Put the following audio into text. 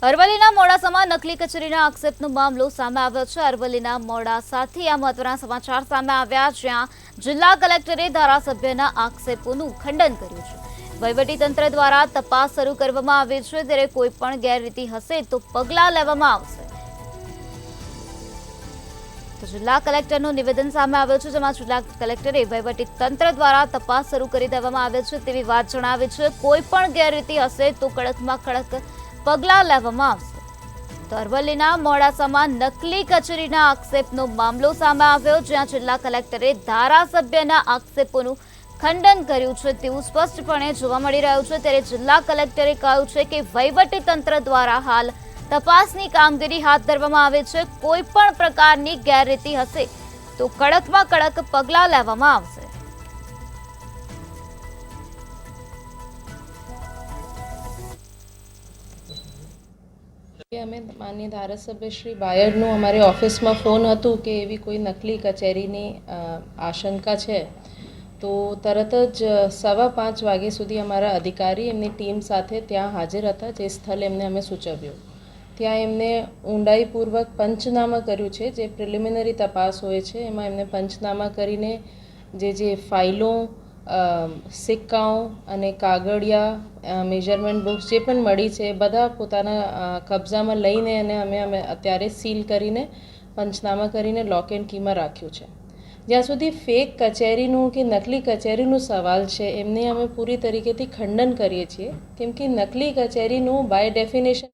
અરવલ્લીના મોડાસામાં નકલી કચેરીના આક્ષેપનો મામલો સામે આવ્યો છે। અરવલ્લીના મોડાસાથી આ મહત્વના સમાચાર સામે આવ્યા, જ્યાં જિલ્લા કલેક્ટરે ધારાસભ્યના આક્ષેપોનું ખંડન કર્યું છે। વહીવટીતંત્ર દ્વારા તપાસ શરૂ કરવામાં આવી છે, ત્યારે કોઈ પણ ગેરરીતિ હશે તો પગલાં લેવામાં આવશે। તો જિલ્લા કલેક્ટરનું નિવેદન સામે આવ્યું છે, જેમાં જિલ્લા કલેક્ટરે વહીવટીતંત્ર દ્વારા તપાસ શરૂ કરી દેવામાં આવે છે તેવી વાત જણાવી છે। કોઈ પણ ગેરરીતિ હશે તો કડકમાં કડક પગલાં લેવામાં આવશે। તો અરવલ્લીના મોડાસામાં નકલી કચેરીના આક્ષેપનો મામલો સામે આવ્યો, જ્યાં જિલ્લા કલેક્ટરે ધારાસભ્યના આક્ષેપોનું ખંડન કર્યું છે તેવું સ્પષ્ટપણે જોવા મળી રહ્યું છે। ત્યારે જિલ્લા કલેક્ટરે કહ્યું છે કે વહીવટીતંત્ર દ્વારા હાલ તપાસની કામગીરી હાથ ધરવામાં આવે છે। કોઈ પણ પ્રકારની ગેરરીતિ હશે તો કડકમાં કડક પગલાં લેવામાં આવશે। અમે માનનીય ધારાસભ્ય શ્રી બાયડનું અમારી ઓફિસમાં ફોન હતું કે એવી કોઈ નકલી કચેરીની આશંકા છે, તો તરત જ 5:15 વાગ્યા સુધી અમારા અધિકારી એમની ટીમ સાથે ત્યાં હાજર હતા। જે સ્થળ એમને અમે સૂચવ્યું, ત્યાં એમને ઊંડાઈપૂર્વક પંચનામા કર્યું છે। જે પ્રિલિમિનરી તપાસ હોય છે એમાં એમને પંચનામા કરીને જે ફાઇલો, સિક્કાઓ અને કાગળિયા, મેજરમેન્ટ બુક્સ જે પણ મળી છે એ બધા પોતાના કબજામાં લઈને અને અમે અત્યારે સીલ કરીને પંચનામા કરીને લોક એન્ડ કીમાં રાખ્યું છે। જ્યાં સુધી ફેક કચેરીનું કે નકલી કચેરીનું સવાલ છે, એમને અમે પૂરી તરીકેથી ખંડન કરીએ છીએ, કેમ કે નકલી કચેરીનું બાય ડેફિનેશન